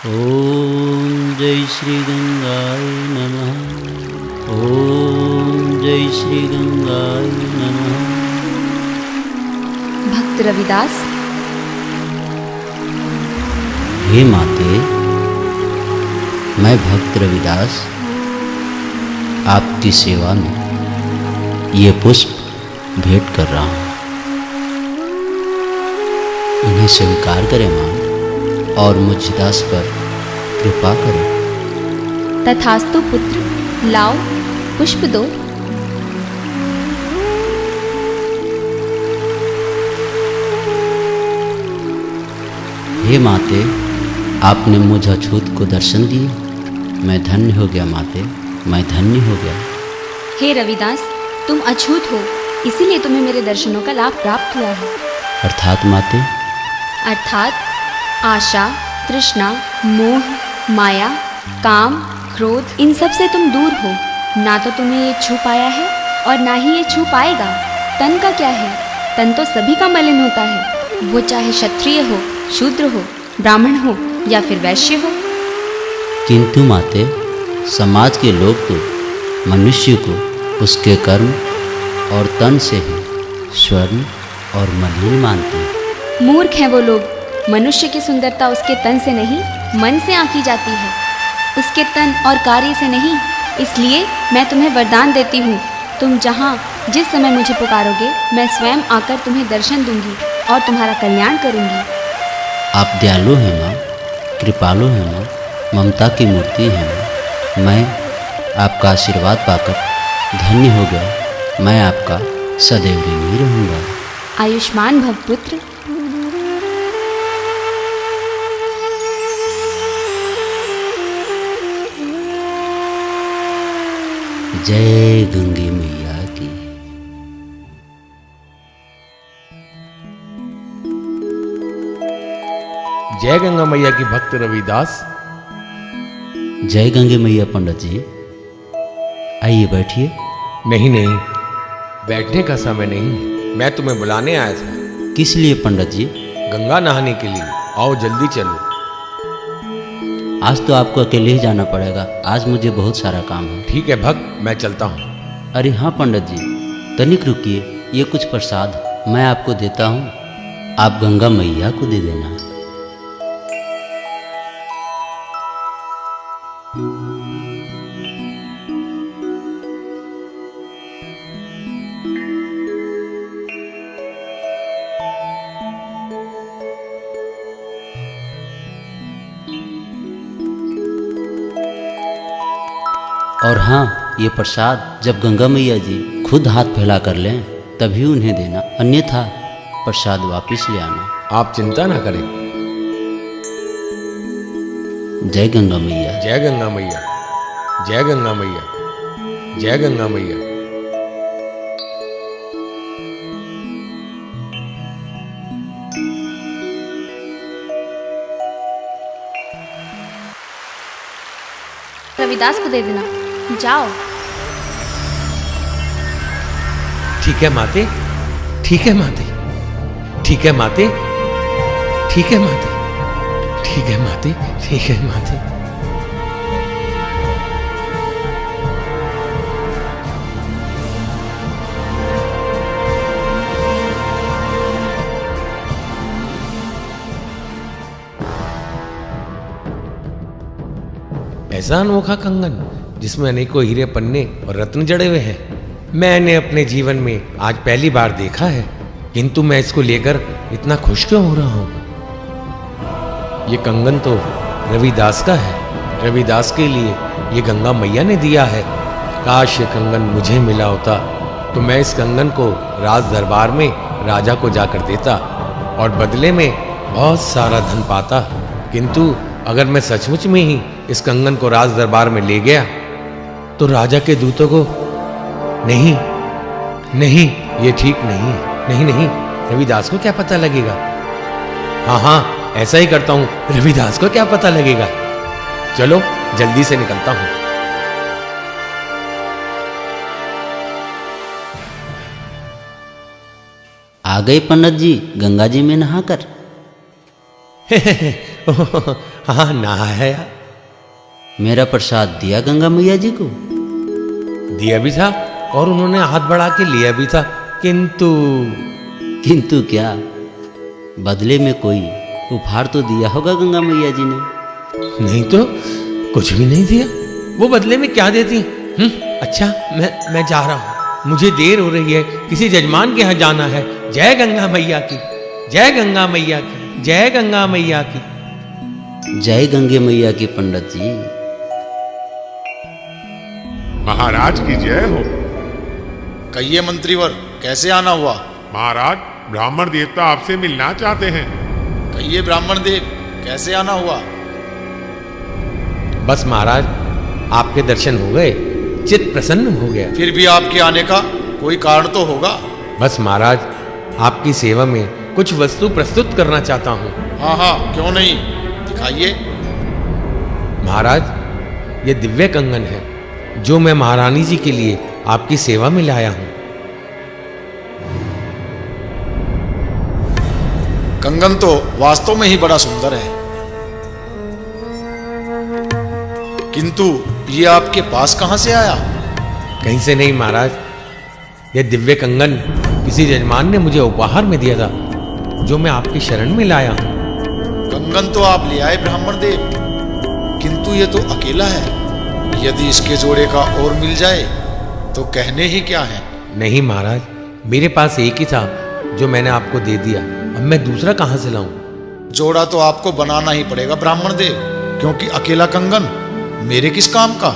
ओम जय श्री गंगाय नमः। ओम जय श्री गंगाय नमः। भक्त रविदास। हे माते, मैं भक्त रविदास आपकी सेवा में ये पुष्प भेंट कर रहा हूँ। इन्हें स्वीकार करें माँ और मुझ दास पर कृपा करें। तथास्तु पुत्र, लाओ पुष्प दो। हे माते, आपने मुझ अछूत को दर्शन दिए। मैं धन्य हो गया माते, मैं धन्य हो गया। हे रविदास, तुम अछूत हो, इसीलिए तुम्हें मेरे दर्शनों का लाभ प्राप्त हुआ है। अर्थात माते? अर्थात आशा, तृष्णा, मोह, माया, काम, क्रोध, इन सब से तुम दूर हो। ना तो तुम्हें ये छू पाया है और ना ही ये छू पाएगा। तन का क्या है? तन तो सभी का मलिन होता है, वो चाहे क्षत्रिय हो, शूद्र हो, ब्राह्मण हो या फिर वैश्य हो। किंतु माते, समाज के लोग तो मनुष्य को उसके कर्म और तन से ही स्वर्ण और मलिन मानते हैं। मूर्ख हैं वो लोग। मनुष्य की सुंदरता उसके तन से नहीं, मन से आंकी जाती है, उसके तन और कार्य से नहीं। इसलिए मैं तुम्हें वरदान देती हूँ, तुम जहाँ जिस समय मुझे पुकारोगे, मैं स्वयं आकर तुम्हें दर्शन दूंगी और तुम्हारा कल्याण करूंगी। आप दयालु हैं माँ, कृपालु हैं माँ, ममता की मूर्ति हैं माँ। मैं आपका आशीर्वाद पाकर धन्य हो गया। मैं आपका सदैव ऋणी रहूँगा। आयुष्मान भव पुत्र। जय गंगे मैया की। जय गंगा मैया की भक्त रविदास। जय गंगे मैया पंडित जी। आइए बैठिए। नहीं नहीं, बैठने का समय नहीं, मैं तुम्हें बुलाने आया था। किस लिए पंडित जी? गंगा नहाने के लिए। आओ जल्दी चलो। आज तो आपको अकेले ही जाना पड़ेगा, आज मुझे बहुत सारा काम है। ठीक है भक्त, मैं चलता हूँ। अरे हाँ पंडित जी, तनिक रुकिए, ये कुछ प्रसाद मैं आपको देता हूँ, आप गंगा मैया को दे देना। और हाँ, ये प्रसाद जब गंगा मैया जी खुद हाथ फैला कर लें तभी उन्हें देना, अन्यथा प्रसाद वापस ले आना। आप चिंता ना करें। जय गंगा मैया। जय गंगा मैया। जय गंगा मैया। जय गंगा मैया। रविदास को दे देना, जाओ। ठीक है माते, ठीक है माते, ठीक है माते, ठीक है माते, ठीक है माते, ठीक है माते। ऐसा अनोखा कंगन जिसमें अनेकों हीरे पन्ने और रत्न जड़े हुए हैं, मैंने अपने जीवन में आज पहली बार देखा है। किंतु मैं इसको लेकर इतना खुश क्यों हो रहा हूं? ये कंगन तो रविदास का है। रविदास के लिए ये गंगा मैया ने दिया है। काश ये कंगन मुझे मिला होता तो मैं इस कंगन को राज दरबार में राजा को जाकर देता और बदले में बहुत सारा धन पाता। किंतु अगर मैं सचमुच में ही इस कंगन को राज दरबार में ले गया तो राजा के दूतों को नहीं नहीं, ये ठीक नहीं है। नहीं नहीं, रविदास को क्या पता लगेगा? हाँ हाँ, ऐसा ही करता हूं। रविदास को क्या पता लगेगा? चलो जल्दी से निकलता हूं। आ गए पंडित जी गंगा जी में नहाकर। हाँ नहाया। मेरा प्रसाद दिया गंगा मैया जी को? दिया भी था और उन्होंने हाथ बढ़ा के लिया भी था, किंतु किंतु क्या? बदले में कोई उपहार तो दिया होगा गंगा मैया जी ने? नहीं तो कुछ भी नहीं दिया। वो बदले में क्या देती? अच्छा मैं जा रहा हूँ, मुझे देर हो रही है, किसी जजमान के यहाँ जाना है। जय गंगा मैया की, जय गंगा मैया की, जय गंगा मैया की। जय गंगे मैया की पंडित जी। महाराज की जय हो। कहिए मंत्रीवर, कैसे आना हुआ? महाराज, ब्राह्मण देवता आपसे मिलना चाहते हैं। कहिए ब्राह्मण देव, कैसे आना हुआ? बस महाराज, आपके दर्शन हो गए, चित्त प्रसन्न हो गया। फिर भी आपके आने का कोई कारण तो होगा? बस महाराज, आपकी सेवा में कुछ वस्तु प्रस्तुत करना चाहता हूँ। हाँ हाँ, क्यों नहीं, दिखाइए। महाराज, ये दिव्य कंगन है जो मैं महारानी जी के लिए आपकी सेवा में लाया हूं। कंगन तो वास्तव में ही बड़ा सुंदर है, किंतु ये आपके पास कहां से आया? कहीं से नहीं महाराज, यह दिव्य कंगन किसी जजमान ने मुझे उपहार में दिया था, जो मैं आपकी शरण में लाया हूं। कंगन तो आप ले आए ब्राह्मण देव, किंतु ये तो अकेला है। यदि इसके जोड़े का और मिल जाए तो कहने ही क्या है। नहीं महाराज, मेरे पास एक ही था जो मैंने आपको दे दिया, अब मैं दूसरा कहां से लाऊं? जोड़ा तो आपको बनाना ही पड़ेगा ब्राह्मण देव, क्योंकि अकेला कंगन मेरे किस काम का?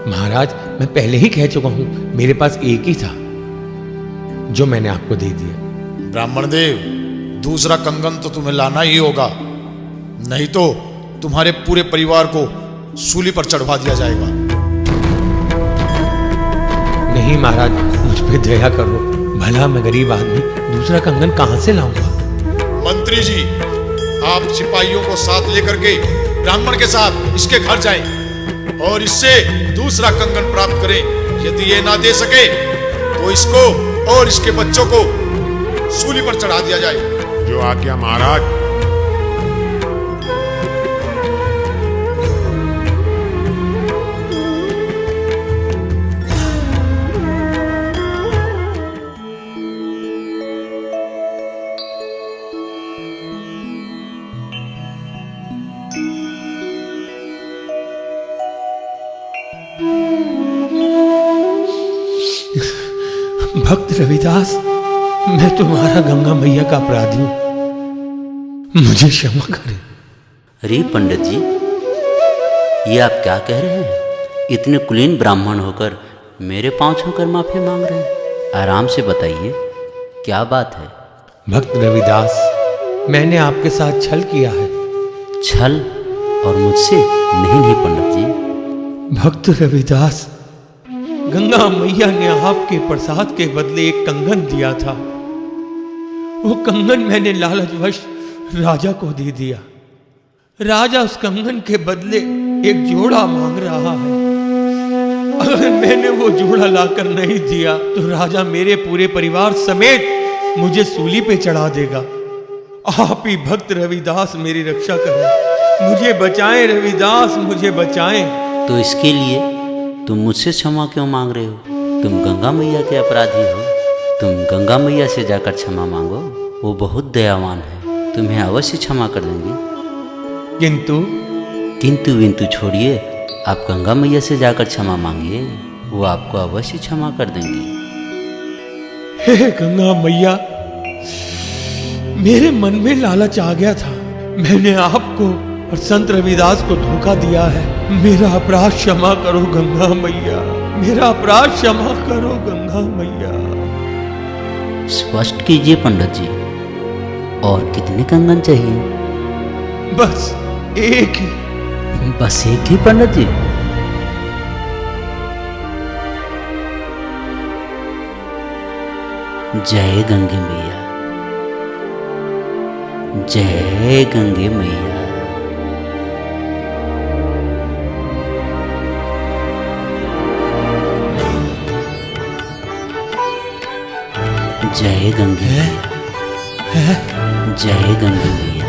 महाराज, मैं पहले ही कह चुका हूं, मेरे पास एक ही था जो मैंने आपको दे दिया। ब्राह्मण देव, दूसरा कंगन तो तुम्हें लाना ही होगा, नहीं तो तुम्हारे पूरे परिवार को सूली पर चढ़वा दिया जाएगा। नहीं महाराज, मुझ पे दया करो, भला मैं गरीब आदमी दूसरा कंगन कहां से लाऊंगा? मंत्री जी, आप सिपाहियों को साथ लेकर के ब्राह्मण के साथ इसके घर जाएं और इससे दूसरा कंगन प्राप्त करें। यदि ये ना दे सके तो इसको और इसके बच्चों को सूली पर चढ़ा दिया जाए। जो आज्ञा महाराज। भक्त रविदास, मैं तुम्हारा गंगा मैया का अपराधी हूं, मुझे क्षमा करें। अरे पंडित जी, ये आप क्या कह रहे हैं? इतने कुलीन ब्राह्मण होकर मेरे पांव छूकर माफी मांग रहे हैं। आराम से बताइए, क्या बात है? भक्त रविदास, मैंने आपके साथ छल किया है। छल? और मुझसे? नहीं नहीं पंडित जी। भक्त रविदास, गंगा मैया ने आपके प्रसाद के बदले एक कंगन दिया था। वो कंगन मैंने लालचवश राजा को दे दिया। राजा उस कंगन के बदले एक जोड़ा मांग रहा है। अगर मैंने वो जोड़ा लाकर नहीं दिया तो राजा मेरे पूरे परिवार समेत मुझे सूली पे चढ़ा देगा। आप ही भक्त रविदास मेरी रक्षा करें, मुझे बचाएं रविदास, मुझे बचाएं। तो इसके लिए तुम मुझसे क्षमा क्यों मांग रहे हो? तुम गंगा मैया के अपराधी हो। तुम गंगा मैया से जाकर क्षमा मांगो, वो बहुत दयावान है, तुम्हें अवश्य क्षमा कर देंगी। किंतु विंतु छोड़िए, आप गंगा मैया से जाकर क्षमा मांगिए, वो आपको अवश्य क्षमा कर देंगी। हे गंगा मैया, मेरे मन में लालच आ गया था, मैंने आपको और संत रविदास को धोखा दिया है। मेरा अपराध क्षमा करो गंगा मैया, मेरा अपराध क्षमा करो गंगा मैया। स्पष्ट कीजिए पंडित जी, और कितने कंगन चाहिए? बस एक ही। बस एक ही पंडित जी? जय गंगे मैया, जय गंगे मैया। जय गंगे मैया, जय गंगे मैया।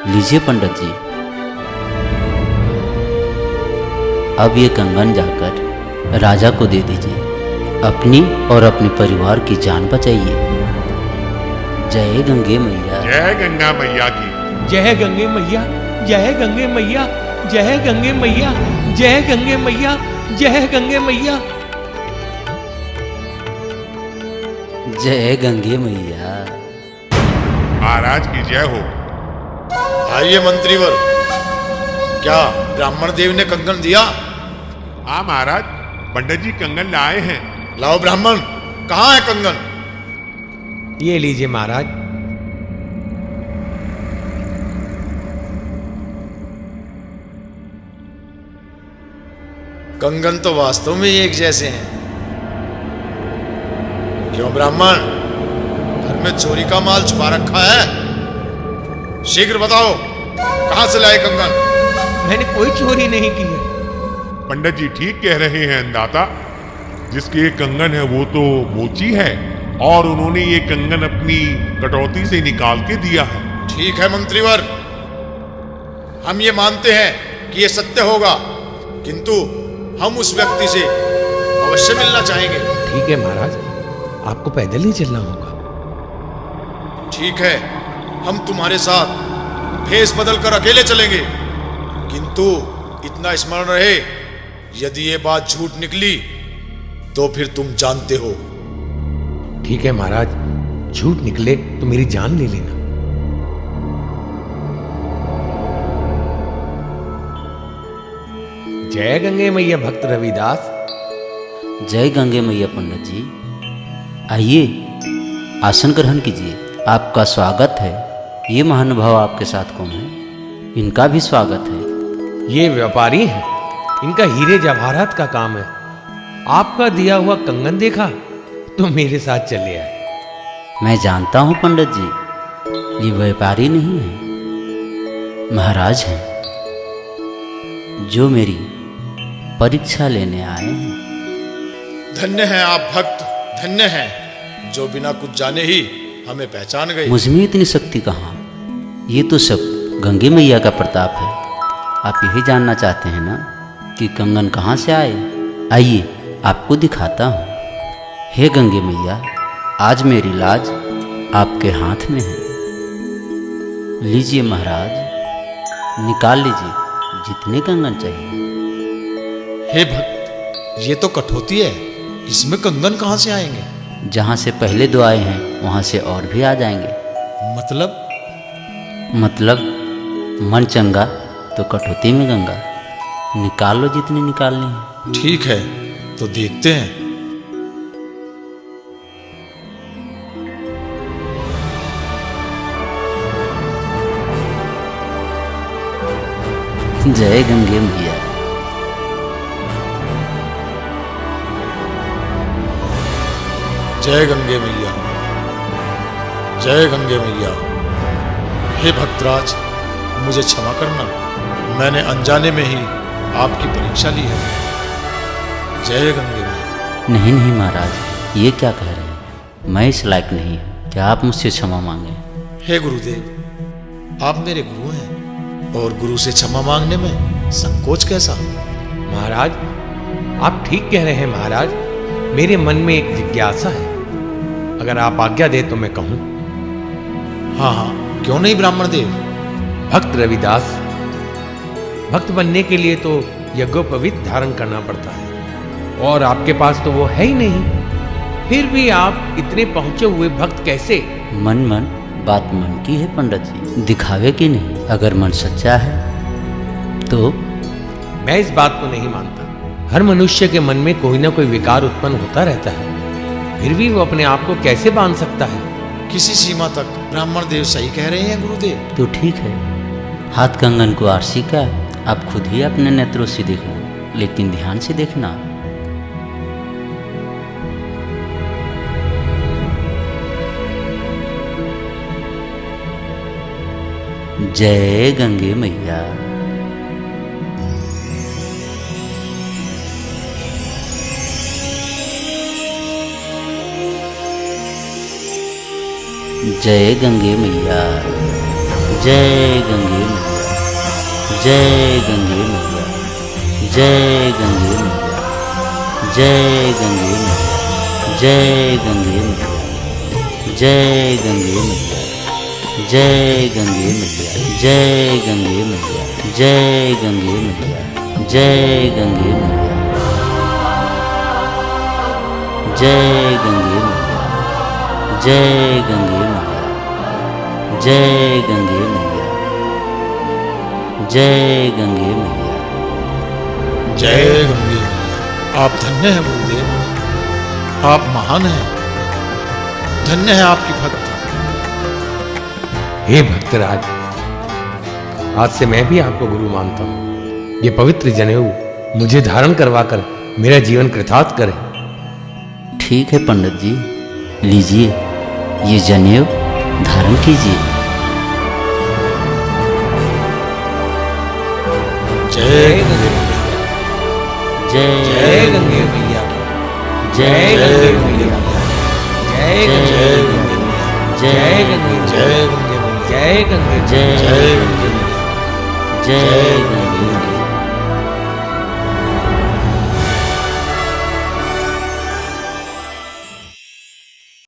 लीजिए पंडित जी, अब ये कंगन जाकर राजा को दे दीजिए। अपनी और अपने परिवार की जान बचाइए। जय गंगे मैया। जय गंगा मैया की। जय गंगे मैया, जय गंगे मैया, जय गंगे मैया, जय गंगे मैया, जय गंगे मैया। जय गंगे मैया। महाराज की जय हो। आइए मंत्रीवर, क्या ब्राह्मण देव ने कंगन दिया? हाँ महाराज, पंडित जी कंगन लाए हैं। लाओ ब्राह्मण, कहाँ है कंगन? ये लीजिए महाराज। कंगन तो वास्तव में एक जैसे हैं। क्यों ब्राह्मण, घर में चोरी का माल छुपा रखा है? शीघ्र बताओ, कहां से लाए कंगन? मैंने कोई चोरी नहीं की है। पंडित जी ठीक कह रहे हैं अंदाता, जिसके ये कंगन है वो तो मोची है और उन्होंने ये कंगन अपनी कटौती से निकाल के दिया है। ठीक है मंत्रीवर, हम ये मानते हैं कि ये सत्य होगा, किंतु हम उस व्यक्ति से अवश्य मिलना चाहेंगे। ठीक है महाराज, आपको पैदल ही चलना होगा। ठीक है, हम तुम्हारे साथ भेष बदल कर अकेले चलेंगे, किंतु इतना स्मरण रहे, यदि ये बात झूठ निकली तो फिर तुम जानते हो। ठीक है महाराज, झूठ निकले तो मेरी जान ले लेना। जय गंगे मैया भक्त रविदास। जय गंगे मैया पंडित जी। आइए, आसन ग्रहण कीजिए। आपका स्वागत है। ये महानुभाव आपके साथ कौन है? इनका भी स्वागत है। ये व्यापारी हैं, इनका हीरे जवाहरात का काम है। आपका दिया हुआ कंगन देखा तो मेरे साथ चले आए। मैं जानता हूँ पंडित जी, ये व्यापारी नहीं है, महाराज हैं, जो मेरी परीक्षा लेने आए हैं। धन्य हैं आप भक्त, धन्य हैं, जो बिना कुछ जाने ही हमें पहचान गए। मुझमें इतनी शक्ति कहाँ? ये तो सब गंगे मैया का प्रताप है। आप यही जानना चाहते हैं ना कि कंगन कहाँ से आए? आइए, आपको दिखाता हूँ। हे गंगे मैया, आज मेरी लाज आपके हाथ में है। लीजिए महाराज, निकाल लीजिए जितने कंगन चाहिए। हे भक्त, ये तो कठौती है, इसमें कंगन कहाँ से आएंगे? जहाँ से पहले दो आए हैं वहाँ से और भी आ जाएंगे। मतलब मन चंगा तो कठौती में गंगा। निकाल लो जितनी निकालनी है। ठीक है, तो देखते हैं। जय गंगे मैया। जय गंगे मैया, जय गंगे मैया। हे भक्तराज, मुझे क्षमा करना, मैंने अनजाने में ही आपकी परीक्षा ली है। जय गंगे मैया। नहीं नहीं महाराज, ये क्या कह रहे हैं? मैं इस लायक नहीं हूँ कि आप मुझसे क्षमा मांगे। हे गुरुदेव, आप मेरे गुरु हैं और गुरु से क्षमा मांगने में संकोच कैसा? महाराज, आप ठीक कह रहे हैं महाराज। मेरे मन में एक जिज्ञासा है, अगर आप आज्ञा दे तो मैं कहूं। हाँ हाँ, क्यों नहीं ब्राह्मण देव। भक्त रविदास, भक्त बनने के लिए तो यज्ञोपवीत धारण करना पड़ता है, और आपके पास तो वो है ही नहीं। फिर भी आप इतने पहुंचे हुए भक्त कैसे? मन बात मन की है पंडित जी, दिखावे की नहीं। अगर मन सच्चा है तो। मैं इस बात को नहीं मानता। हर मनुष्य के मन में कोई ना कोई विकार उत्पन्न होता रहता है, फिर भी वो अपने आप को कैसे बांध सकता है? किसी सीमा तक ब्राह्मण देव सही कह रहे हैं गुरुदेव। तो ठीक है, हाथ कंगन को आरसी का आप खुद ही अपने नेत्रों से देख लो, लेकिन ध्यान से देखना। जय गंगे मैया। जय गंगे मैया, जय गंगे जय गंगे मैया, जय गंगे मैया, जय गंगे मैया, जय गंगे मैया, जय गंगे मैया, जय गंगे मैया, जय गंगे मैया, जय गंगे मैया, जय गंगे मैया, जय गंगे मैया, जय गंगे मैया, जय गंगे मैया, जय गंगे मैया, जय गंगे मैया। आप धन्य हैं गुरुदेव, आप महान हैं, धन्य है आपकी भक्ति। हे भक्तराज, आज से मैं भी आपको गुरु मानता हूं। ये पवित्र जनेऊ मुझे धारण करवाकर मेरा जीवन कृतार्थ करे। ठीक है पंडित जी, लीजिए ये जनेऊ धारण कीजिए। जय गंगे मैया, जय गंगे मैया, जय गंगे मैया, जय जय गंगे मैया, जय गंगे जय गंगे मैया, जय गंगे जय जय गंगे मैया, जय गंगे